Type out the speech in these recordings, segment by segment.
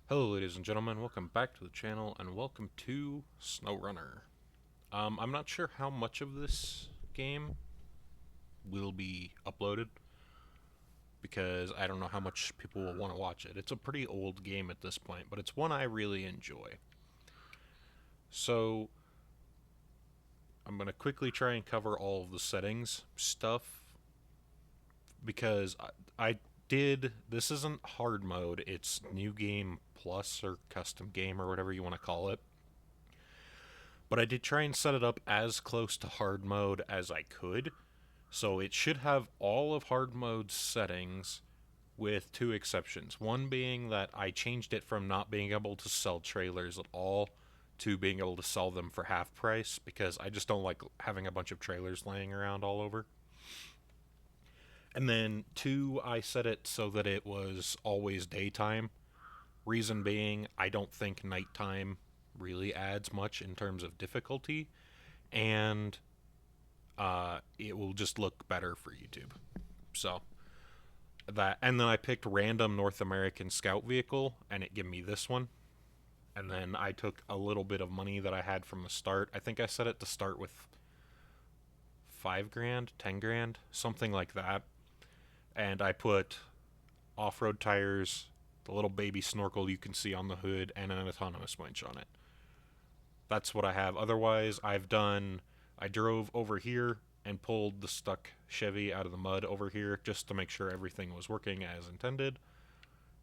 Hello ladies and gentlemen, welcome back to the channel and welcome to Snowrunner. I'm not sure how much of this game will be uploaded because I don't know how much people will want to watch it. It's a pretty old game at this point, but it's one I really enjoy. So I'm going to quickly try and cover all of the settings stuff because I did, this isn't hard mode, it's new game plus or custom game or whatever you want to call it. But I did try and set it up as close to hard mode as I could. So it should have all of hard mode's settings with two exceptions. One being that I changed it from not being able to sell trailers at all to being able to sell them for half price because I just don't like having a bunch of trailers laying around all over. And then two, I set it so that it was always daytime. Reason being, I don't think nighttime really adds much in terms of difficulty, and it will just look better for YouTube. So that, and then I picked random North American scout vehicle, and it gave me this one. And then I took a little bit of money that I had from the start. I think I set it to start with 5 grand, 10 grand, something like that. And I put off-road tires, the little baby snorkel you can see on the hood, and an autonomous winch on it. That's what I have. Otherwise, I drove over here and pulled the stuck Chevy out of the mud over here just to make sure everything was working as intended.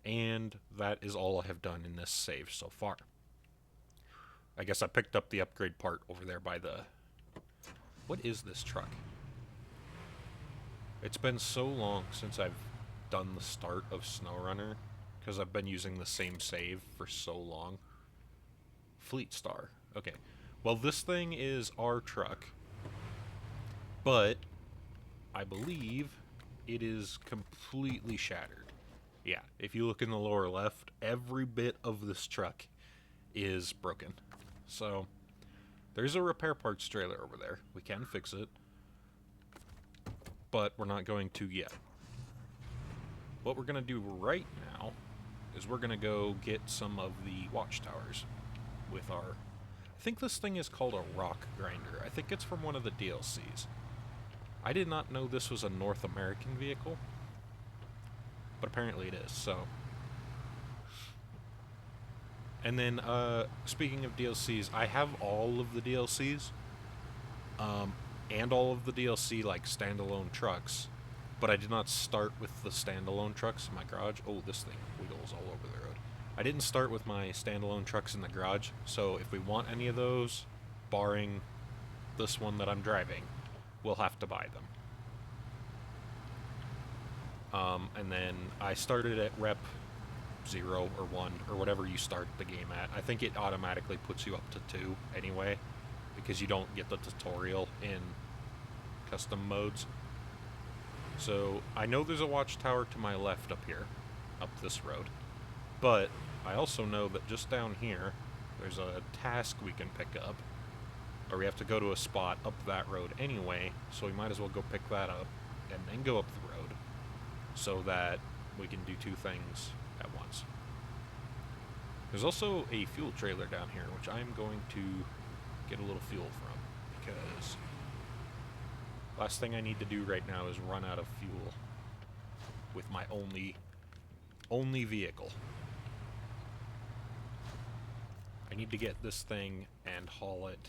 And that is all I have done in this save so far. I guess I picked up the upgrade part over there by the... What is this truck? It's been so long since I've done the start of Snowrunner because I've been using the same save for so long. Fleet Star. Okay. Well, this thing is our truck, but I believe it is completely shattered. Yeah, if you look in the lower left, every bit of this truck is broken. So, there's a repair parts trailer over there. We can fix it, but we're not going to yet. What we're going to do right now is we're going to go get some of the Watchtowers with our... I think this thing is called a rock grinder. I think it's from one of the DLCs. I did not know this was a North American vehicle, but apparently it is, so... And then, speaking of DLCs, I have all of the DLCs, and all of the DLC, like, standalone trucks, but I did not start with the standalone trucks in my garage. Oh, this thing wiggles all over the road. I didn't start with my standalone trucks in the garage, so if we want any of those, barring this one that I'm driving, we'll have to buy them. And then I started at rep 0 or 1, or whatever you start the game at. I think it automatically puts you up to 2 anyway, because you don't get the tutorial in custom modes. So I know there's a watchtower to my left up here, up this road. But I also know that just down here, there's a task we can pick up, or we have to go to a spot up that road anyway, so we might as well go pick that up, and then go up the road, so that we can do two things at once. There's also a fuel trailer down here, which I'm going to get a little fuel from, because last thing I need to do right now is run out of fuel with my only vehicle. I need to get this thing and haul it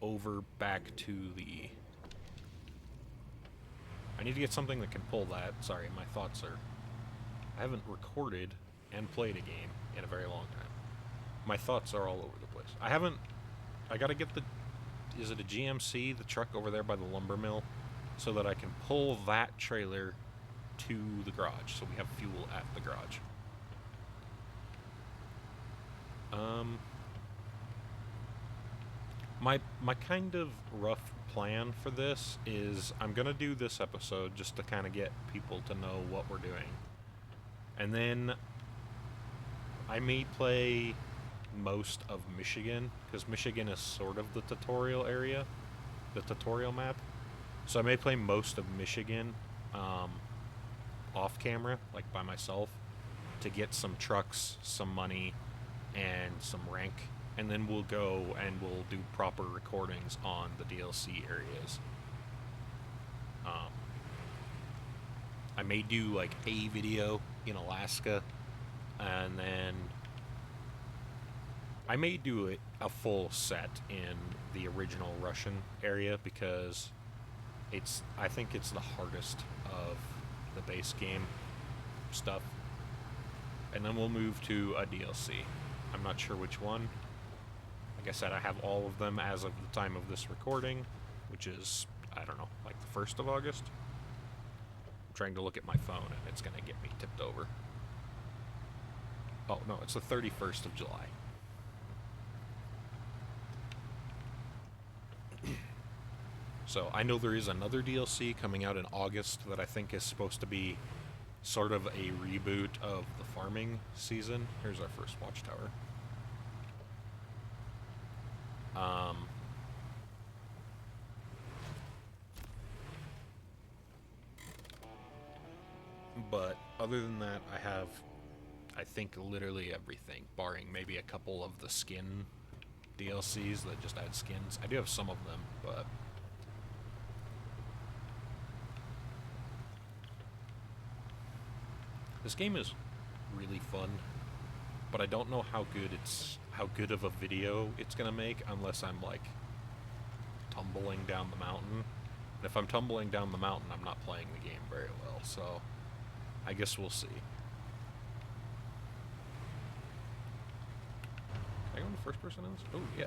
over back to the... I need to get something that can pull that. Sorry, my thoughts are... I haven't recorded and played a game in a very long time. My thoughts are all over the place. I gotta get the... Is it a GMC? The truck over there by the lumber mill? So that I can pull that trailer to the garage. So we have fuel at the garage. My kind of rough plan for this is I'm gonna do this episode just to kind of get people to know what we're doing. And then I may play most of Michigan, because Michigan is sort of the tutorial area, the tutorial map. So I may play most of Michigan off camera, like by myself, to get some trucks, some money, and some rank, and then we'll go and we'll do proper recordings on the DLC areas. I may do like a video in Alaska, and then I may do a full set in the original Russian area, because I think it's the hardest of the base game stuff. And then we'll move to a DLC. I'm not sure which one. Like I said, I have all of them as of the time of this recording, which is, I don't know, like the 1st of August. I'm trying to look at my phone and it's going to get me tipped over. Oh, no, it's the 31st of July. So I know there is another DLC coming out in August that I think is supposed to be sort of a reboot of the farming season. Here's our first Watchtower. But other than that, I have, I think, literally everything, barring maybe a couple of the skin DLCs that just add skins. I do have some of them, but this game is really fun, but I don't know how good of a video it's gonna make unless I'm like tumbling down the mountain. And if I'm tumbling down the mountain, I'm not playing the game very well, so I guess we'll see. Can I go into first person in this? Oh, yeah.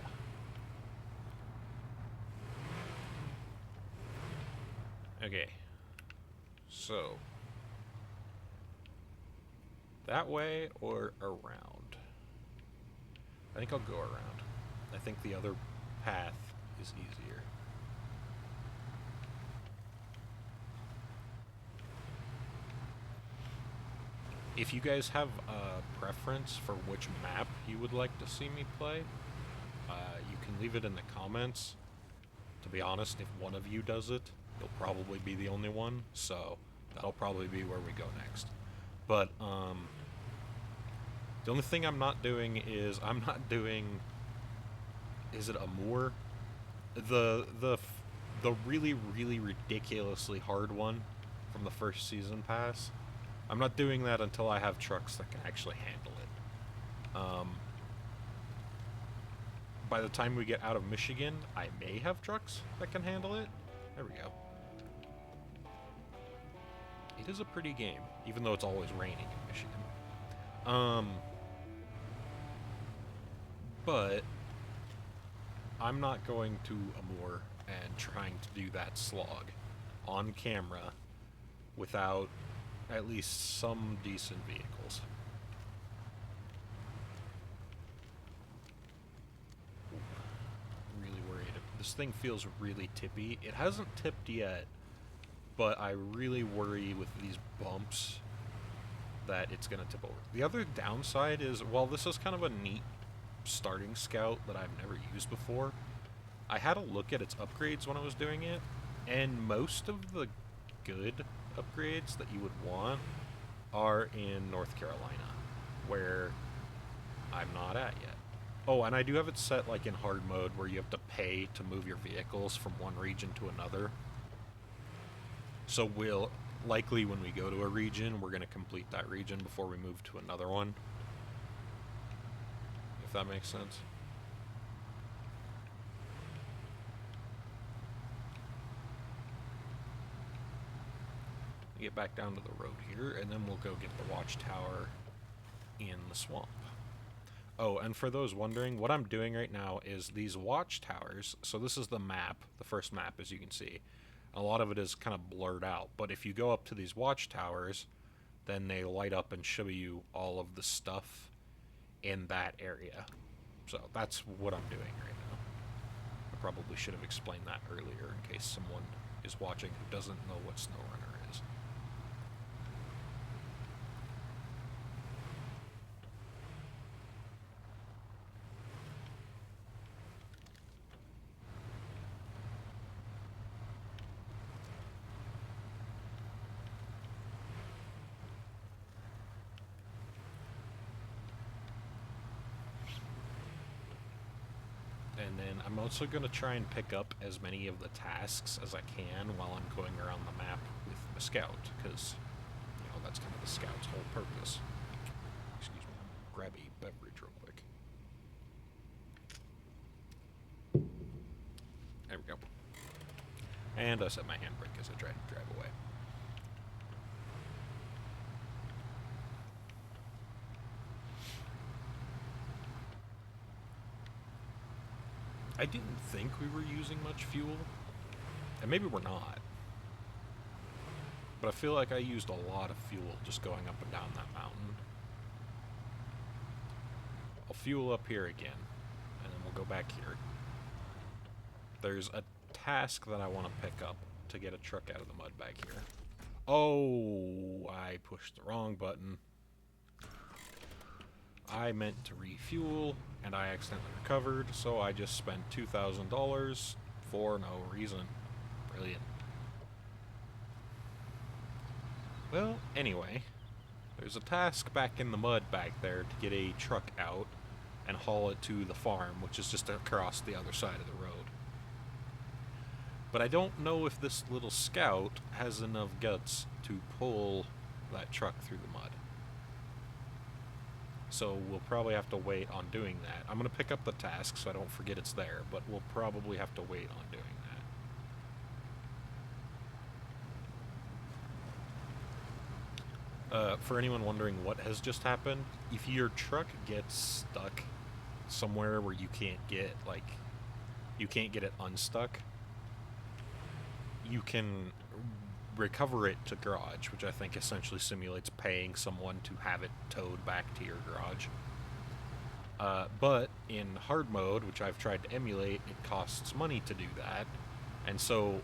Okay. So that way or around? I think I'll go around. I think the other path is easier. If you guys have a preference for which map you would like to see me play, you can leave it in the comments. To be honest, if one of you does it, you'll probably be the only one, so that'll probably be where we go next. But the only thing I'm not doing is is it Amour? The really, really ridiculously hard one from the first season pass. I'm not doing that until I have trucks that can actually handle it. By the time we get out of Michigan, I may have trucks that can handle it. There we go. It is a pretty game, even though it's always raining in Michigan. But I'm not going to Amour and trying to do that slog on camera without at least some decent vehicles. Really worried. This thing feels really tippy. It hasn't tipped yet, but I really worry with these bumps that it's going to tip over. The other downside is, well, this is kind of a neat starting scout that I've never used before. I had a look at its upgrades when I was doing it, and most of the good upgrades that you would want are in North Carolina, where I'm not at yet. Oh, and I do have it set like in hard mode where you have to pay to move your vehicles from one region to another. So we'll likely, when we go to a region, we're going to complete that region before we move to another one. If that makes sense. Get back down to the road here, and then we'll go get the Watchtower in the swamp. Oh, and for those wondering, what I'm doing right now is these Watchtowers. So this is the map, the first map, as you can see. A lot of it is kind of blurred out, but if you go up to these Watchtowers, then they light up and show you all of the stuff in that area. So that's what I'm doing right now. I probably should have explained that earlier in case someone is watching who doesn't know what Snowrunner is. And then I'm also going to try and pick up as many of the tasks as I can while I'm going around the map with the scout, because, you know, that's kind of the scout's whole purpose. Excuse me, grab a beverage real quick. There we go. And I set my handbrake as I try to drive away. I didn't think we were using much fuel, and maybe we're not. But I feel like I used a lot of fuel just going up and down that mountain. I'll fuel up here again, and then we'll go back here. There's a task that I want to pick up to get a truck out of the mud back here. Oh, I pushed the wrong button. I meant to refuel, and I accidentally recovered, so I just spent $2,000 for no reason. Brilliant. Well, anyway, there's a task back in the mud back there to get a truck out and haul it to the farm, which is just across the other side of the road. But I don't know if this little scout has enough guts to pull that truck through the mud. So we'll probably have to wait on doing that. I'm going to pick up the task so I don't forget it's there, but we'll probably have to wait on doing that. For anyone wondering what has just happened, if your truck gets stuck somewhere where you can't get, like, you can't get it unstuck, you can recover it to garage, which I think essentially simulates paying someone to have it towed back to your garage. But in hard mode, which I've tried to emulate, it costs money to do that. And so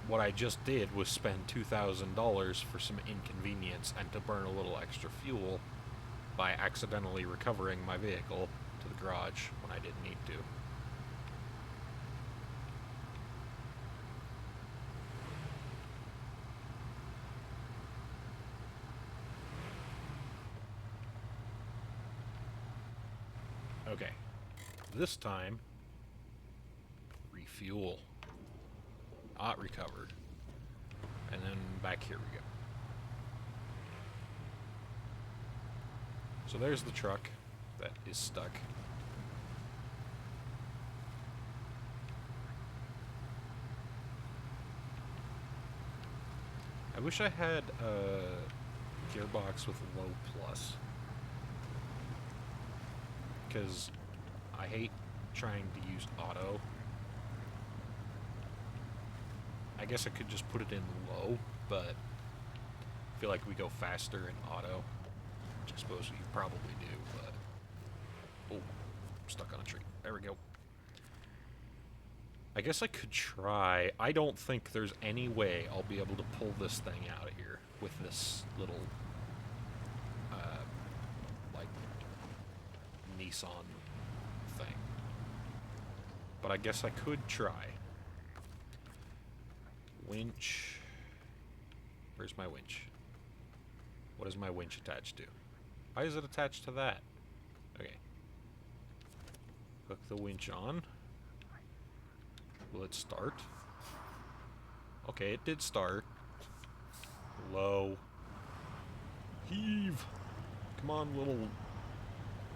what I just did was spend $2,000 for some inconvenience and to burn a little extra fuel by accidentally recovering my vehicle to the garage when I didn't need to. Okay, this time, refuel. Not recovered. And then back here we go. So there's the truck that is stuck. I wish I had a gearbox with low plus, because I hate trying to use auto. I guess I could just put it in low, but I feel like we go faster in auto, which I suppose you probably do, but... Oh, I'm stuck on a tree. There we go. I guess I could try. I don't think there's any way I'll be able to pull this thing out of here with this little, like, Nissan thing. But I guess I could try. Winch. Where's my winch? What is my winch attached to? Why is it attached to that? Okay. Hook the winch on. Will it start? Okay, it did start. Low. Heave! Come on, little...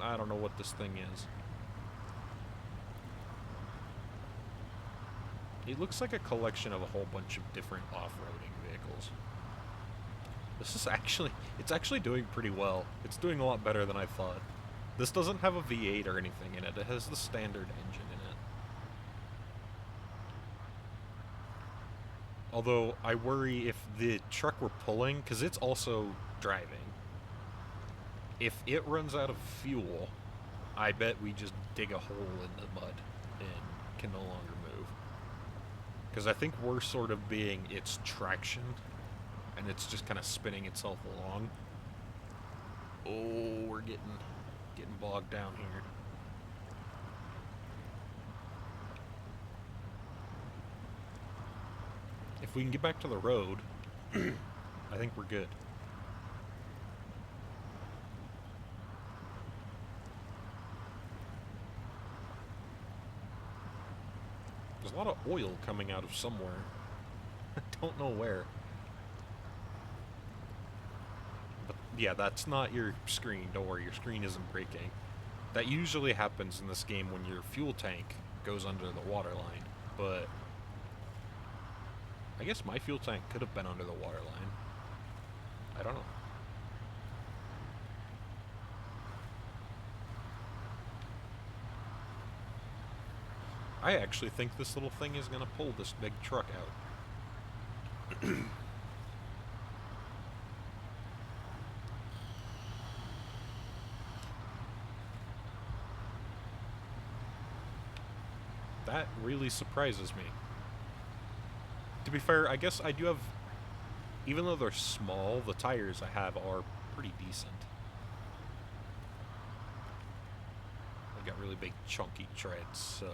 I don't know what this thing is. It looks like a collection of a whole bunch of different off-roading vehicles. This is actually... It's actually doing pretty well. It's doing a lot better than I thought. This doesn't have a V8 or anything in it. It has the standard engine in it. Although, I worry if the truck we're pulling, because it's also driving, if it runs out of fuel, I bet we just dig a hole in the mud and can no longer move. Because I think we're sort of being its traction, and it's just kind of spinning itself along. Oh, we're getting bogged down here. If we can get back to the road, I think we're good. There's a lot of oil coming out of somewhere. I don't know where. But yeah, that's not your screen. Don't worry, your screen isn't breaking. That usually happens in this game when your fuel tank goes under the water line, but I guess my fuel tank could have been under the water line. I don't know. I actually think this little thing is going to pull this big truck out. That really surprises me. To be fair, I guess I do have, even though they're small, the tires I have are pretty decent. I've got really big chunky treads, so...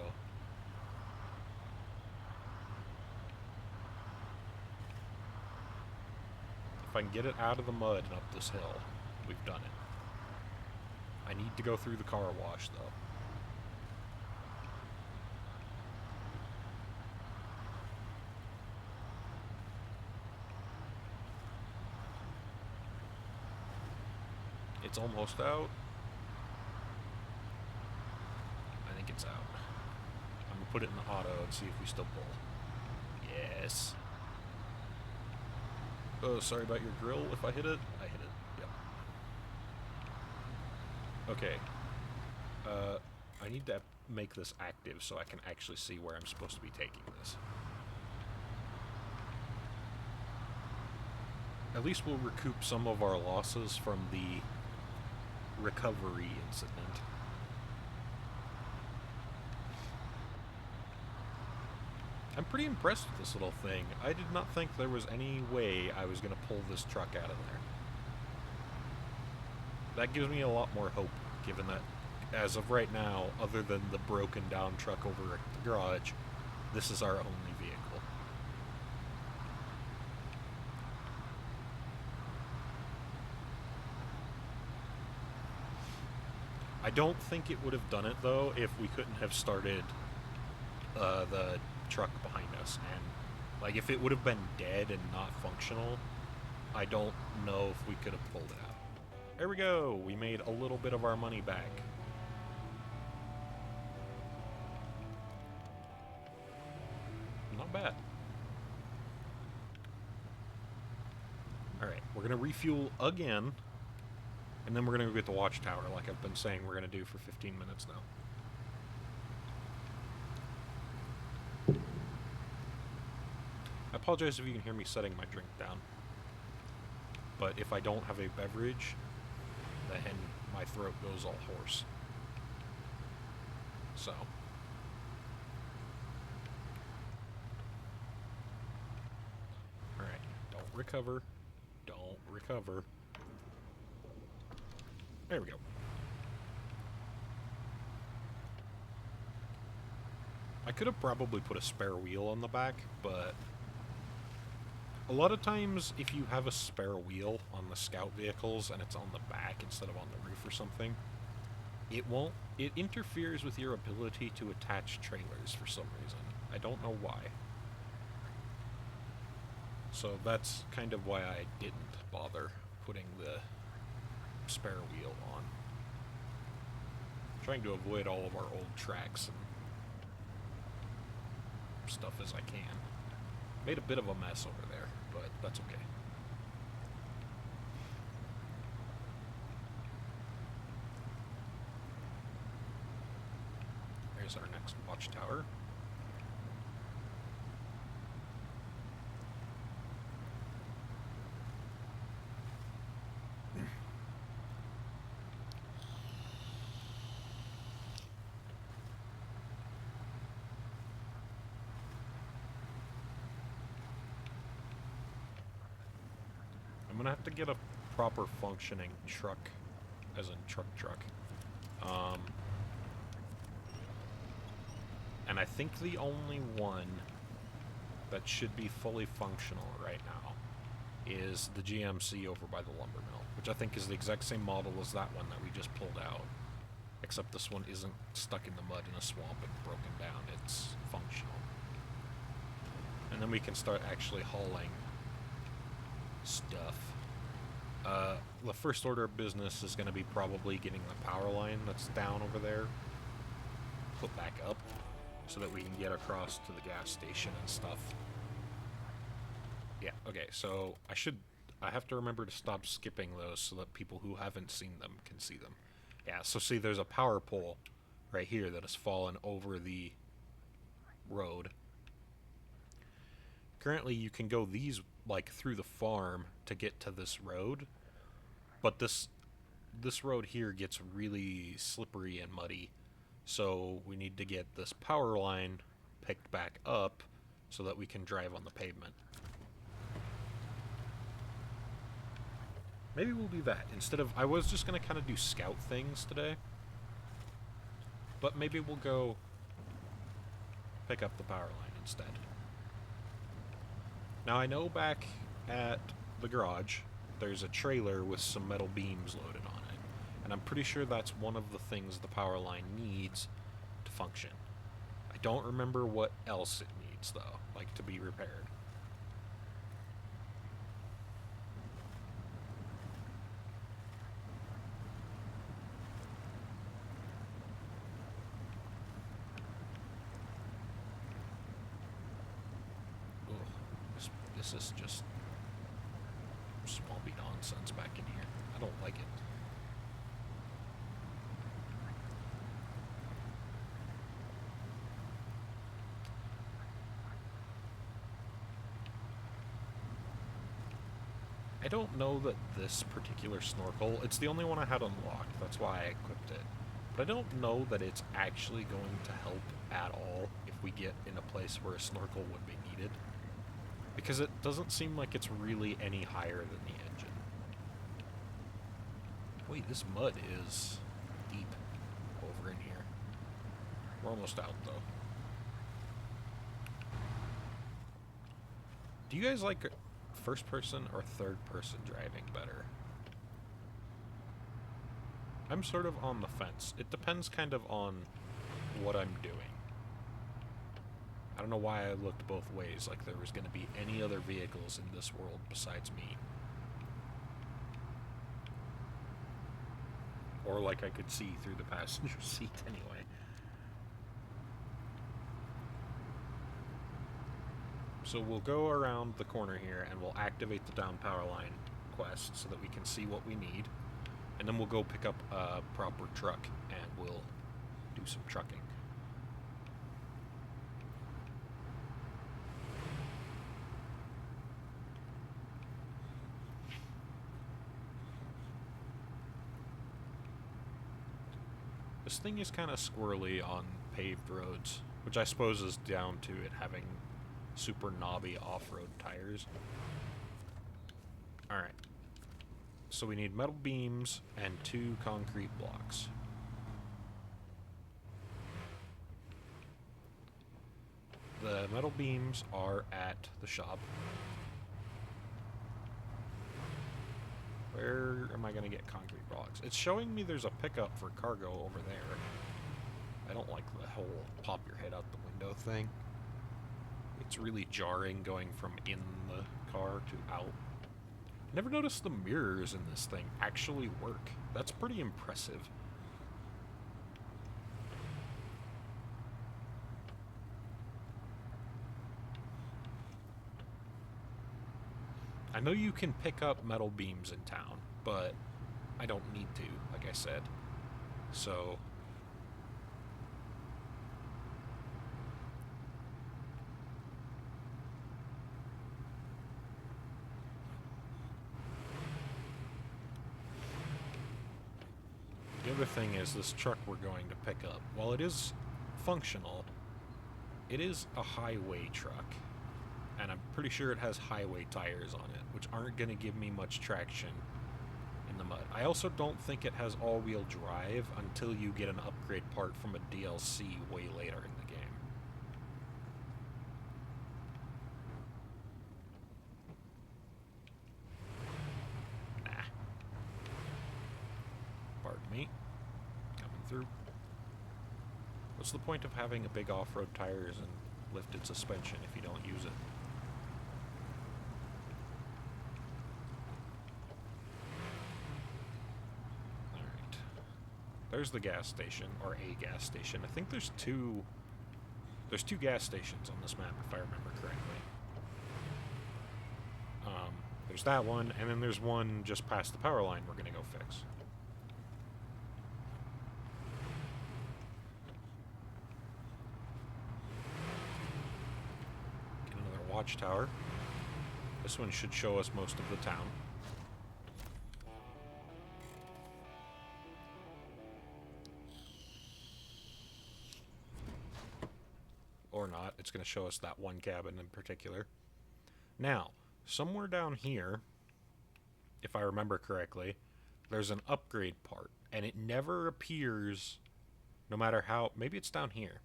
If I can get it out of the mud and up this hill, we've done it. I need to go through the car wash, though. It's almost out. I think it's out. I'm gonna put it in the auto and see if we still pull. Yes. Oh, sorry about your grill. If I hit it, I hit it. Yep. Okay. I need to make this active so I can actually see where I'm supposed to be taking this. At least we'll recoup some of our losses from the recovery incident. I'm pretty impressed with this little thing. I did not think there was any way I was going to pull this truck out of there. That gives me a lot more hope, given that, as of right now, other than the broken down truck over at the garage, this is our only vehicle. I don't think it would have done it, though, if we couldn't have started the truck behind us. And, like, if it would have been dead and not functional, I don't know if we could have pulled it out. There we go! We made a little bit of our money back. Not bad. Alright, we're gonna refuel again. And then we're going to go get the Watchtower, like I've been saying we're going to do for 15 minutes now. I apologize if you can hear me setting my drink down. But if I don't have a beverage, then my throat goes all hoarse. So. Alright, don't recover. Don't recover. There we go. I could have probably put a spare wheel on the back, but a lot of times if you have a spare wheel on the scout vehicles and it's on the back instead of on the roof or something, it interferes with your ability to attach trailers for some reason. I don't know why. So that's kind of why I didn't bother putting the spare wheel on. Trying to avoid all of our old tracks and stuff as I can. Made a bit of a mess over there, but that's okay. There's our next Watchtower. I'm gonna have to get a proper functioning truck, as in truck. And I think the only one that should be fully functional right now is the GMC over by the lumber mill, which I think is the exact same model as that one that we just pulled out. Except this one isn't stuck in the mud in a swamp and broken down, it's functional. And then we can start actually hauling stuff. The first order of business is going to be probably getting the power line that's down over there put back up so that we can get across to the gas station and stuff. Yeah, okay, so I have to remember to stop skipping those so that people who haven't seen them can see them. Yeah, so see, there's a power pole right here that has fallen over the road. Currently, you can go these, like, through the farm to get to this road, but this road here gets really slippery and muddy, so we need to get this power line picked back up so that we can drive on the pavement. Maybe we'll do that instead of... I was just going to kind of do scout things today, but maybe we'll go pick up the power line instead. Now, I know back at the garage, there's a trailer with some metal beams loaded on it, and I'm pretty sure that's one of the things the power line needs to function. I don't remember what else it needs, though, like to be repaired. This is just swampy nonsense back in here. I don't like it. I don't know that this particular snorkel, it's the only one I had unlocked, that's why I equipped it. But I don't know that it's actually going to help at all if we get in a place where a snorkel would be needed. Because it doesn't seem like it's really any higher than the engine. Wait, this mud is deep over in here. We're almost out, though. Do you guys like first person or third person driving better? I'm sort of on the fence. It depends kind of on what I'm doing. I don't know why I looked both ways, like there was going to be any other vehicles in this world besides me. Or like I could see through the passenger seat anyway. So we'll go around the corner here and we'll activate the down power line quest so that we can see what we need. And then we'll go pick up a proper truck and we'll do some trucking. This thing is kind of squirrely on paved roads, which I suppose is down to it having super knobby off-road tires. Alright. So we need metal beams and 2 concrete blocks. The metal beams are at the shop. Where am I going to get concrete blocks? It's showing me there's a pickup for cargo over there. I don't like the whole pop your head out the window thing. It's really jarring going from in the car to out. Never noticed the mirrors in this thing actually work. That's pretty impressive. I know you can pick up metal beams in town, but I don't need to, like I said. So the other thing is this truck we're going to pick up, while it is functional, it is a highway truck. And I'm pretty sure it has highway tires on it, which aren't going to give me much traction in the mud. I also don't think it has all-wheel drive until you get an upgrade part from a DLC way later in the game. Nah. Pardon me. Coming through. What's the point of having a big off-road tires and lifted suspension if you don't use it? There's the gas station, or a gas station. I think there's two gas stations on this map, if I remember correctly. There's that one, and then there's one just past the power line we're gonna go fix. Get another watchtower. This one should show us most of the town. Or not. It's going to show us that one cabin in particular. Now, somewhere down here, if I remember correctly, there's an upgrade part. And it never appears, no matter how... Maybe it's down here.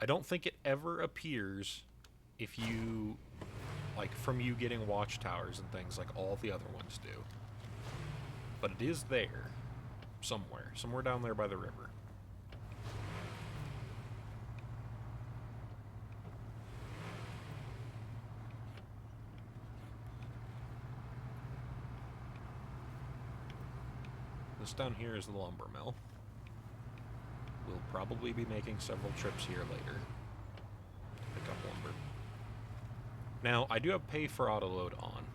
I don't think it ever appears if you... Like, from you getting watchtowers and things like all the other ones do. But it is there. Somewhere. Somewhere down there by the river. This down here is the lumber mill. We'll probably be making several trips here later to pick up lumber. Now, I do have pay for autoload on,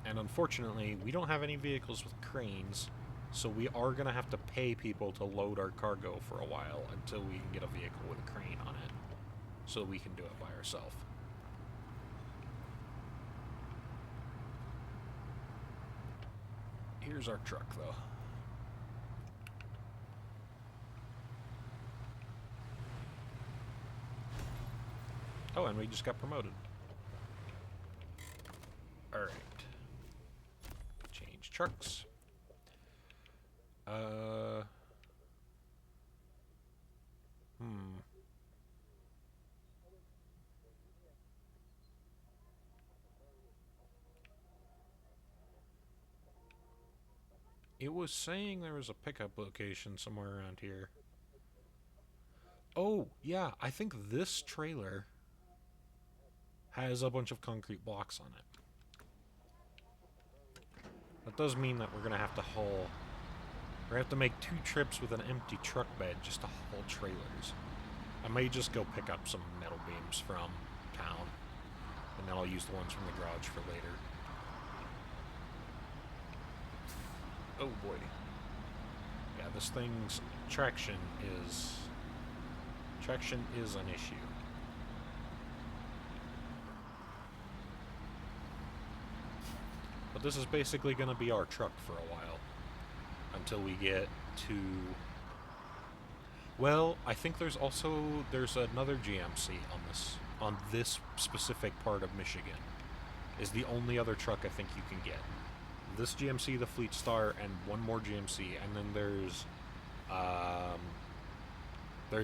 and unfortunately, we don't have any vehicles with cranes, so we are going to have to pay people to load our cargo for a while until we can get a vehicle with a crane on it, so we can do it by ourselves. Here's our truck, though. Oh, and we just got promoted. Alright. Change trucks. It was saying there was a pickup location somewhere around here. Oh, yeah, I think this trailer has a bunch of concrete blocks on it. That does mean that we're going to have to haul... We're going to have to make 2 trips with an empty truck bed just to haul trailers. I may just go pick up some metal beams from town, and then I'll use the ones from the garage for later. Oh boy. Yeah, this thing's traction is an issue. But this is basically going to be our truck for a while. Until we get to... Well, I think there's another GMC on this specific part of Michigan. Is the only other truck I think you can get. This GMC, the Fleet Star, and one more GMC, and then there's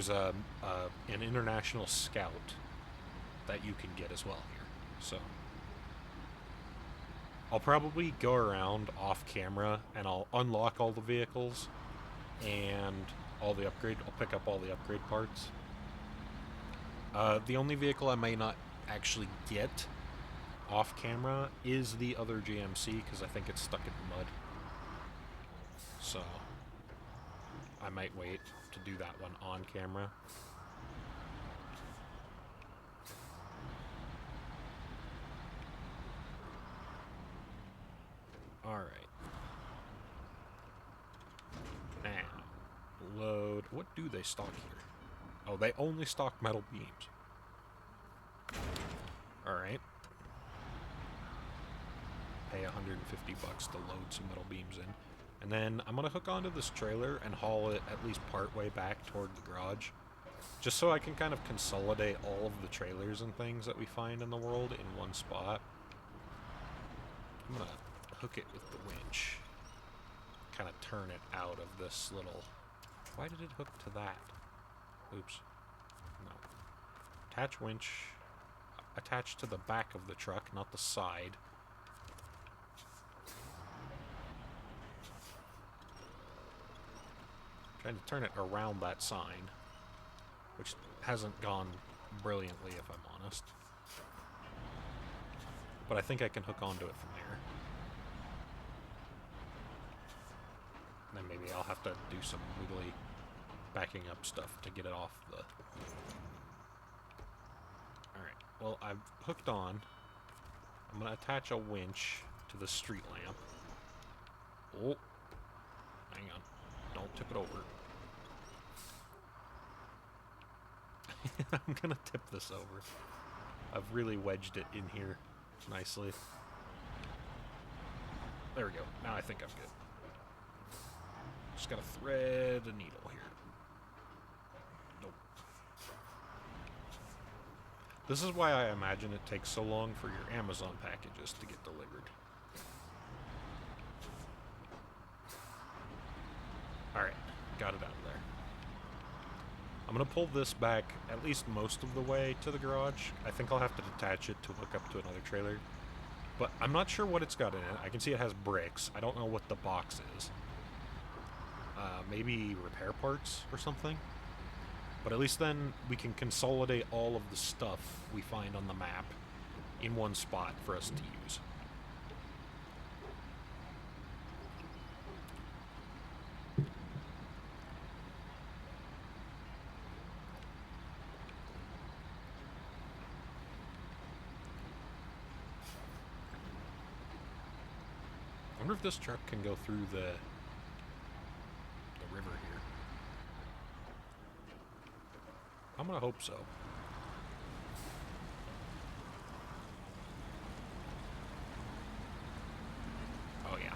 an International Scout that you can get as well here. So I'll probably go around off camera and I'll unlock all the vehicles and I'll pick up all the upgrade parts. The only vehicle I may not actually get off camera is the other GMC because I think it's stuck in the mud. So I might wait to do that one on camera. Alright. Now, load. What do they stock here? Oh, they only stock metal beams. Alright. Pay $150 to load some metal beams in. And then I'm going to hook onto this trailer and haul it at least part way back toward the garage. Just so I can kind of consolidate all of the trailers and things that we find in the world in one spot. I'm going to hook it with the winch. Kind of turn it out of this little... Why did it hook to that? Oops. No. Attach winch. Attach to the back of the truck, not the side. Trying to turn it around that sign, which hasn't gone brilliantly, if I'm honest. But I think I can hook onto it from there. Then maybe I'll have to do some wiggly backing up stuff to get it off the... Alright, well, I've hooked on. I'm going to attach a winch to the street lamp. Oh, hang on. Don't tip it over. I'm going to tip this over. I've really wedged it in here nicely. There we go. Now I think I'm good. Just gotta thread a needle here. Nope. This is why I imagine it takes so long for your Amazon packages to get delivered. Alright, got it out of there. I'm gonna pull this back at least most of the way to the garage. I think I'll have to detach it to hook up to another trailer. But I'm not sure what it's got in it. I can see it has bricks. I don't know what the box is. Maybe repair parts or something? But at least then we can consolidate all of the stuff we find on the map in one spot for us to use. I wonder if this truck can go through the river here. I'm gonna hope so. Oh yeah,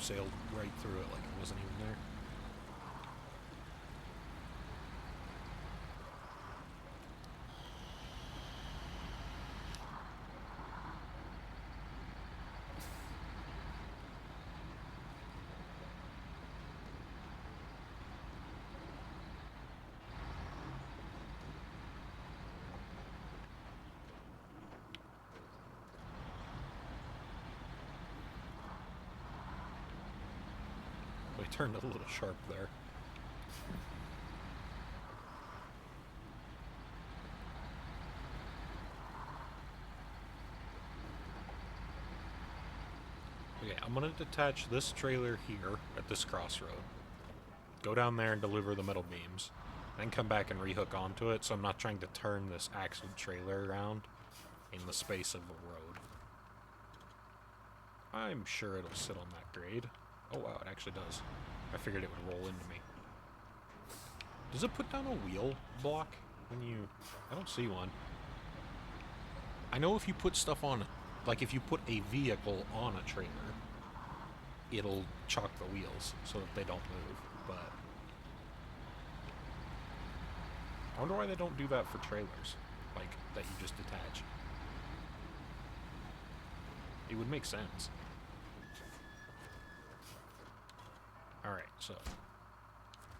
sailed right through it like it wasn't even there. Turned a little sharp there. Okay, I'm gonna detach this trailer here at this crossroad. Go down there and deliver the metal beams. Then come back and rehook onto it, so I'm not trying to turn this axle trailer around in the space of a road. I'm sure it'll sit on that grade. Oh wow, it actually does. I figured it would roll into me. Does it put down a wheel block when you... I don't see one. I know if you put stuff on, like if you put a vehicle on a trailer, it'll chalk the wheels so that they don't move, but... I wonder why they don't do that for trailers, like, that you just detach. It would make sense. Alright, so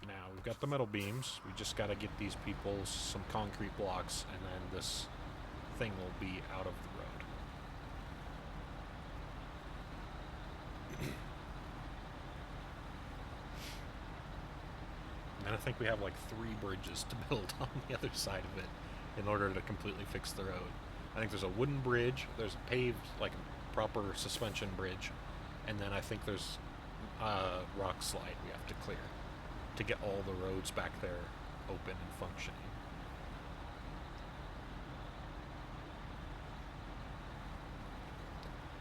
now we've got the metal beams. We just got to get these people some concrete blocks, and then this thing will be out of the road. And I think we have like 3 bridges to build on the other side of it in order to completely fix the road. I think there's a wooden bridge, there's a paved, like a proper suspension bridge, and then I think there's rock slide we have to clear to get all the roads back there open and functioning.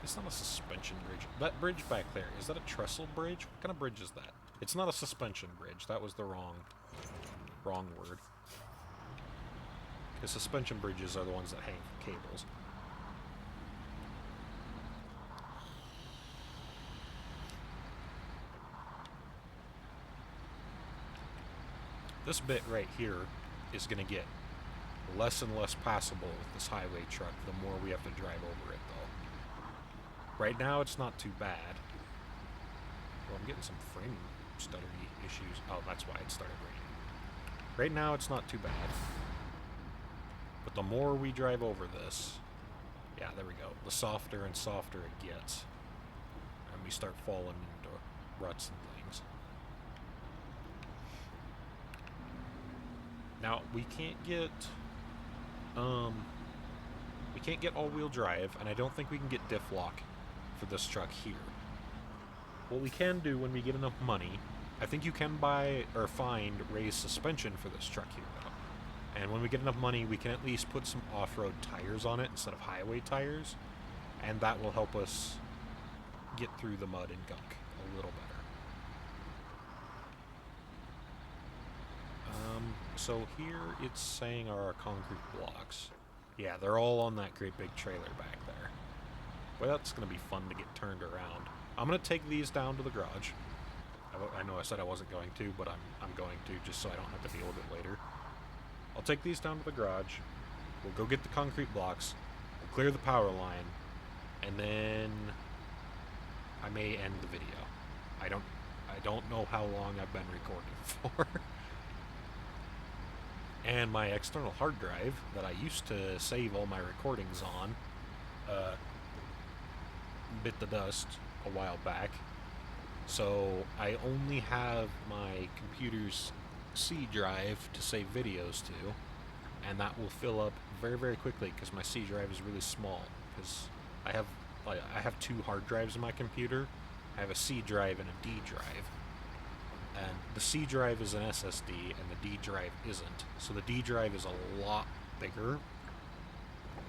It's not a suspension bridge. That bridge back there, is that a trestle bridge? What kind of bridge is that? It's not a suspension bridge. That was the wrong word. The suspension bridges are the ones that hang from cables. This bit right here is going to get less and less passable with this highway truck the more we have to drive over it, though. Right now, it's not too bad. Well, I'm getting some frame stuttery issues. Oh, that's why it started raining. Right now, it's not too bad. But the more we drive over this, yeah, there we go. The softer and softer it gets. And we start falling into ruts and things. Now, we can't get all-wheel drive, and I don't think we can get diff lock for this truck here. What we can do when we get enough money I think you can buy or find raised suspension for this truck here, though. And when we get enough money, we can at least put some off-road tires on it instead of highway tires, and that will help us get through the mud and gunk a little better. So here it's saying our concrete blocks. Yeah, they're all on that great big trailer back there. Well, that's going to be fun to get turned around. I'm going to take these down to the garage. I know I said I wasn't going to, but I'm going to, just so I don't have to deal with it later. I'll take these down to the garage. We'll go get the concrete blocks. We'll clear the power line. And then I may end the video. I don't know how long I've been recording for. And my external hard drive that I used to save all my recordings on bit the dust a while back. So I only have my computer's C drive to save videos to, and that will fill up very, very quickly because my C drive is really small. Because I have two hard drives in my computer. I have a C drive and a D drive. And the C drive is an SSD, and the D drive isn't. So the D drive is a lot bigger,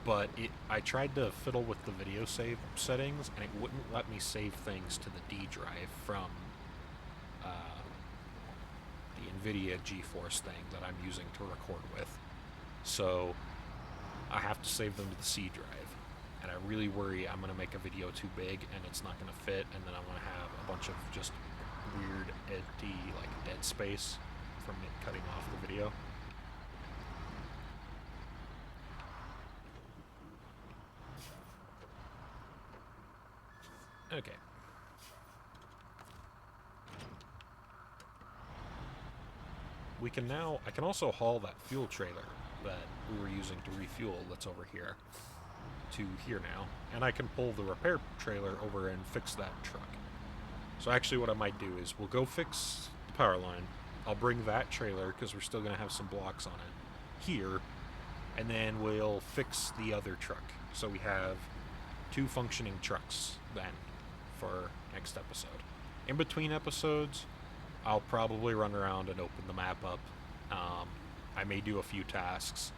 but I tried to fiddle with the video save settings, and it wouldn't let me save things to the D drive from the NVIDIA GeForce thing that I'm using to record with. So I have to save them to the C drive, and I really worry I'm going to make a video too big and it's not going to fit, and then I'm going to have a bunch of just weird, empty, like dead space from it cutting off the video. Okay. I can also haul that fuel trailer that we were using to refuel that's over here to here now, and I can pull the repair trailer over and fix that truck. So actually what I might do is we'll go fix the power line. I'll bring that trailer, because we're still going to have some blocks on it, here, and then we'll fix the other truck. So we have two functioning trucks then for next episode. In between episodes, I'll probably run around and open the map up. I may do a few tasks,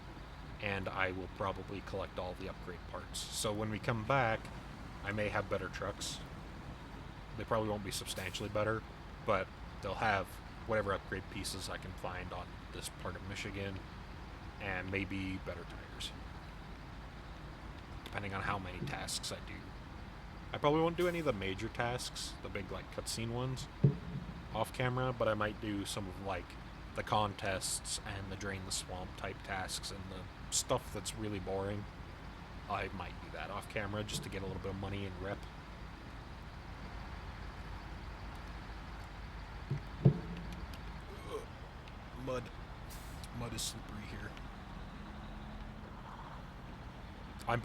and I will probably collect all the upgrade parts. So when we come back, I may have better trucks. They probably won't be substantially better, but they'll have whatever upgrade pieces I can find on this part of Michigan, and maybe better tires, depending on how many tasks I do. I probably won't do any of the major tasks, the big like cutscene ones, off camera, but I might do some of like the contests and the drain the swamp type tasks and the stuff that's really boring. I might do that off camera just to get a little bit of money and rep. Mud is slippery here.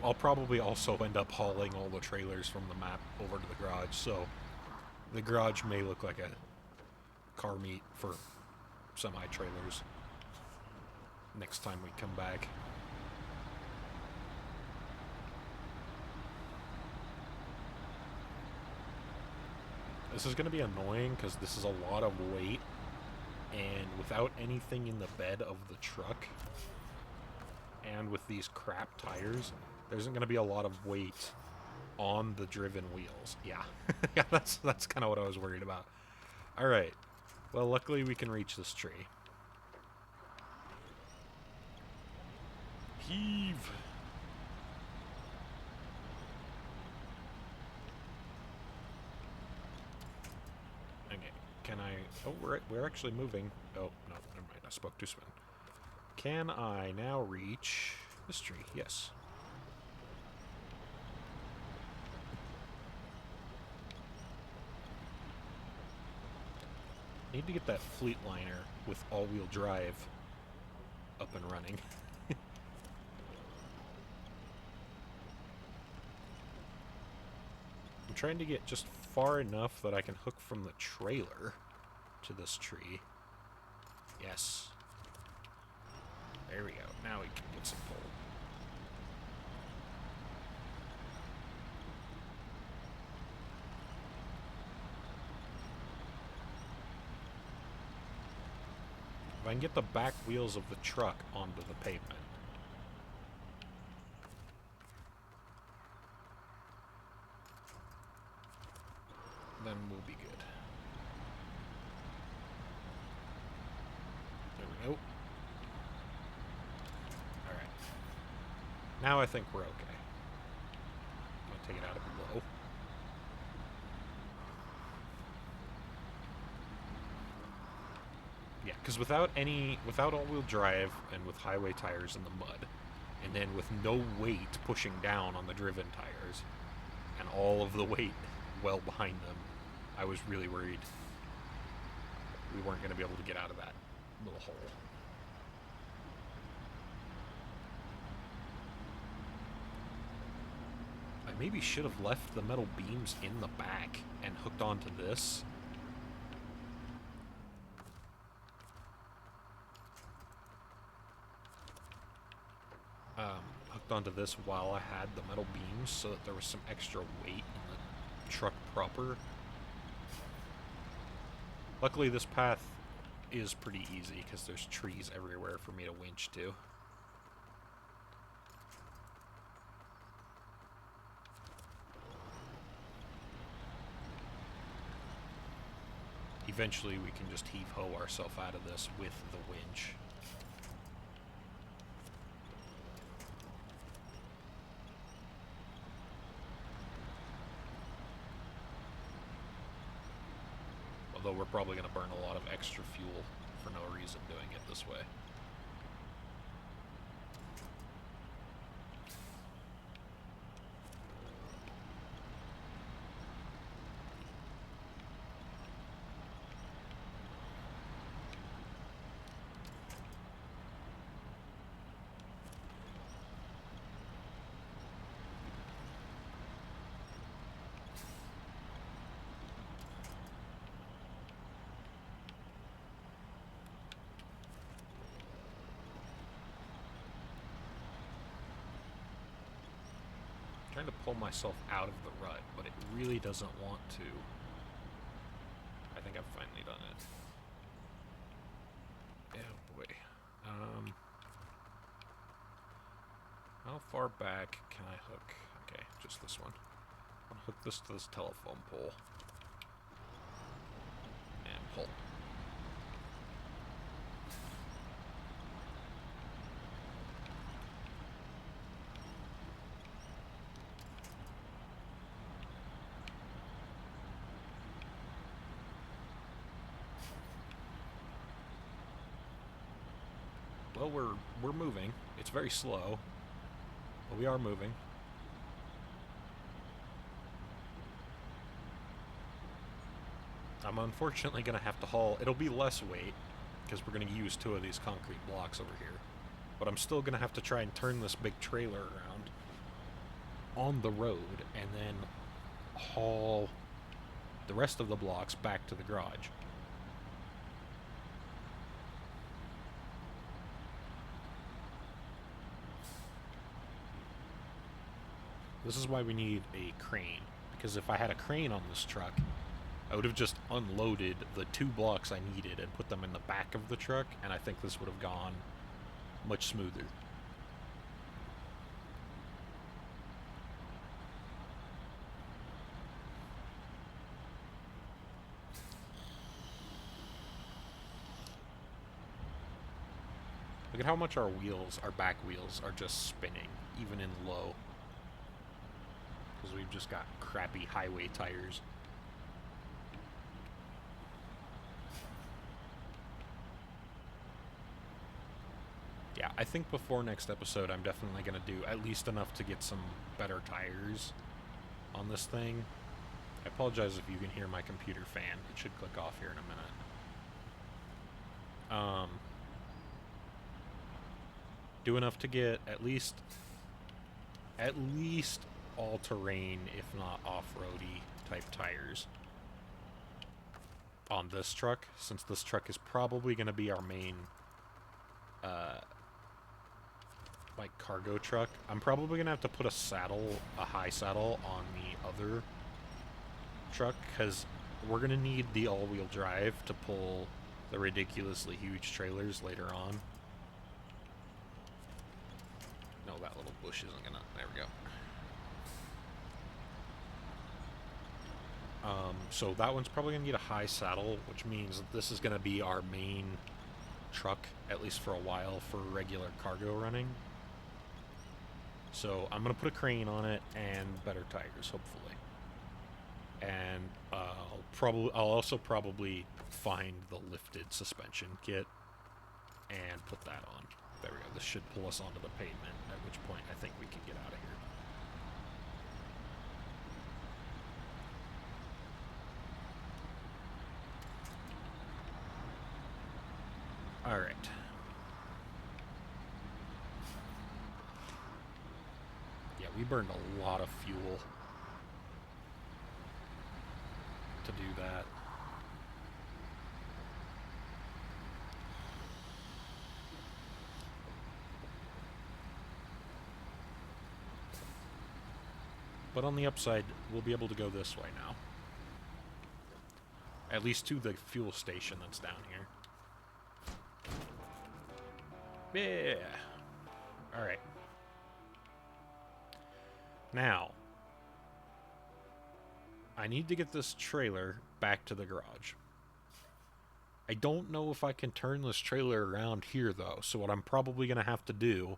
I'll probably also end up hauling all the trailers from the map over to the garage, so the garage may look like a car meet for semi-trailers next time we come back. This is going to be annoying because this is a lot of weight, and without anything in the bed of the truck, and with these crap tires, there isn't going to be a lot of weight on the driven wheels. Yeah, yeah, that's kind of what I was worried about. All right, well, luckily we can reach this tree. Heave. Okay, can I... Oh, we're actually moving. Oh, no, never mind, I spoke too soon. Can I now reach this tree? Yes. Need to get that fleet liner with all-wheel drive up and running. I'm trying to get just far enough that I can hook from the trailer to this tree. Yes. There we go. Now we can get some pull. If I can get the back wheels of the truck onto the pavement. Then we'll be good. There we go. Alright. Now I think we're okay. I'm gonna take it out of below. Yeah, because without all-wheel drive and with highway tires in the mud, and then with no weight pushing down on the driven tires, and all of the weight well behind them, I was really worried we weren't going to be able to get out of that little hole. I maybe should have left the metal beams in the back and hooked onto this. Hooked onto this while I had the metal beams so that there was some extra weight in the truck proper. Luckily this path is pretty easy because there's trees everywhere for me to winch to. Eventually we can just heave-ho ourselves out of this with the winch. Although we're probably going to burn a lot of extra fuel for no reason doing it this way. Trying to pull myself out of the rut, but it really doesn't want to. I think I've finally done it. Oh boy. How far back can I hook? Okay, just this one. I'll hook this to this telephone pole. And pull. Well, we're moving. It's very slow, but we are moving. I'm unfortunately going to have to haul. It'll be less weight, because we're going to use 2 of these concrete blocks over here. But I'm still going to have to try and turn this big trailer around on the road, and then haul the rest of the blocks back to the garage. This is why we need a crane, because if I had a crane on this truck, I would have just unloaded the 2 blocks I needed and put them in the back of the truck, and I think this would have gone much smoother. Look at how much our back wheels, are just spinning, even in low. Because we've just got crappy highway tires. Yeah, I think before next episode I'm definitely going to do at least enough to get some better tires on this thing. I apologize if you can hear my computer fan. It should click off here in a minute. Do enough to get at least all-terrain, if not off-roady type tires on this truck, since this truck is probably going to be our main like cargo truck. I'm probably going to have to put a high saddle on the other truck, because we're going to need the all-wheel drive to pull the ridiculously huge trailers later on. No, that little bush isn't gonna... There we go. So that one's probably gonna need a high saddle, which means that this is gonna be our main truck, at least for a while, for regular cargo running. So I'm gonna put a crane on it and better tires, hopefully. And I'll also probably find the lifted suspension kit and put that on. There we go. This should pull us onto the pavement, at which point I think we can get out of here. Alright. Yeah, we burned a lot of fuel to do that. But on the upside, we'll be able to go this way now. At least to the fuel station that's down here. Yeah. Alright. Now, I need to get this trailer back to the garage. I don't know if I can turn this trailer around here, though, so what I'm probably going to have to do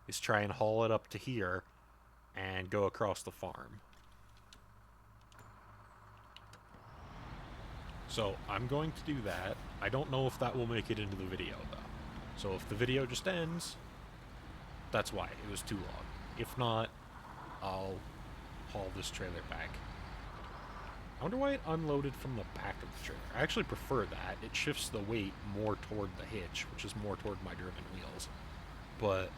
is try and haul it up to here and go across the farm. So, I'm going to do that. I don't know if that will make it into the video, though. So if the video just ends, that's why. It was too long. If not, I'll haul this trailer back. I wonder why it unloaded from the back of the trailer. I actually prefer that. It shifts the weight more toward the hitch, which is more toward my driven wheels. But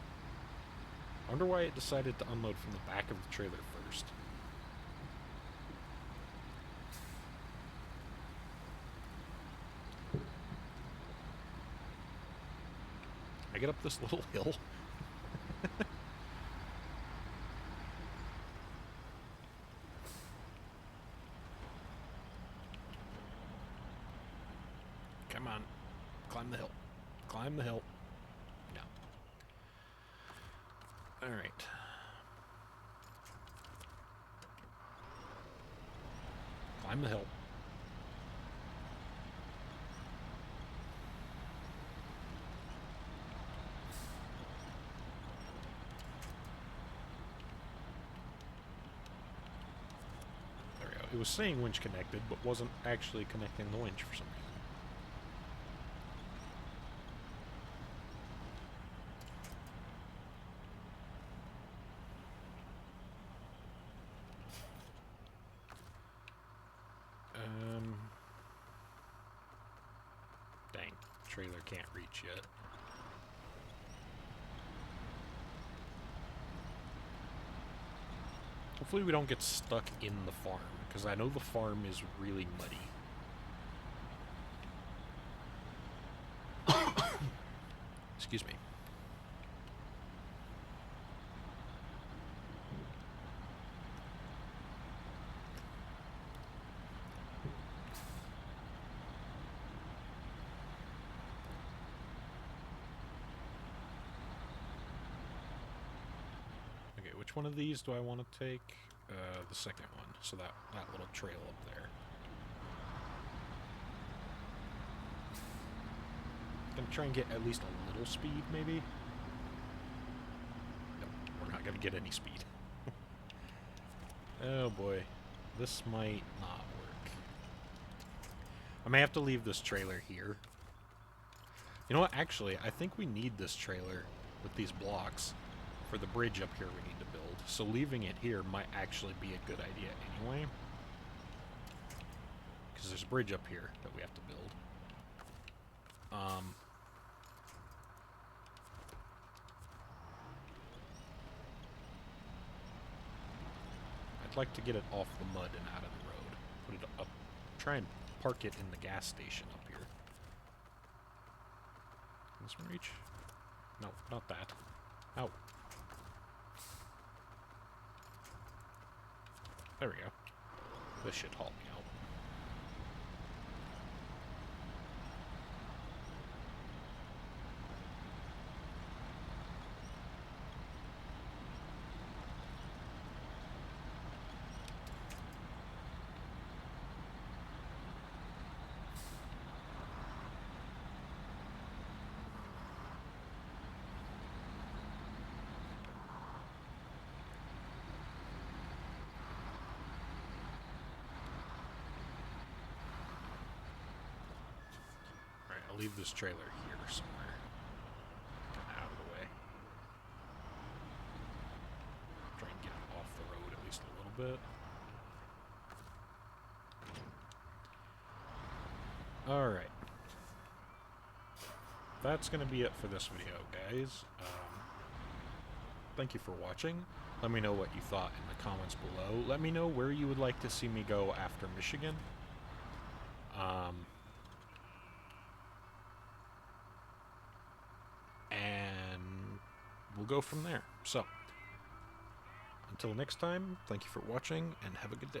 I wonder why it decided to unload from the back of the trailer first. I get up this little hill. Come on. Climb the hill. Climb the hill. No. Alright. Climb the hill. There we go. It was saying winch connected, but wasn't actually connecting the winch for some reason. Dang, trailer can't reach yet. Hopefully we don't get stuck in the farm, because I know the farm is really muddy. Excuse me. Which one of these do I want to take? The second one, so that little trail up there. Gonna try and get at least a little speed, maybe? Nope, we're not gonna get any speed. Oh boy, this might not work. I may have to leave this trailer here. You know what, actually, I think we need this trailer with these blocks for the bridge up here we need to build. So leaving it here might actually be a good idea anyway. Because there's a bridge up here that we have to build. I'd like to get it off the mud and out of the road. Put it up, try and park it in the gas station up here. Can this one reach? No, not that. Ow. There we go. This should haul me out. I'll leave this trailer here somewhere. Kind of out of the way. Try and get it off the road at least a little bit. Alright. That's going to be it for this video, guys. Thank you for watching. Let me know what you thought in the comments below. Let me know where you would like to see me go after Michigan. And we'll go from there. So, until next time, thank you for watching, and have a good day.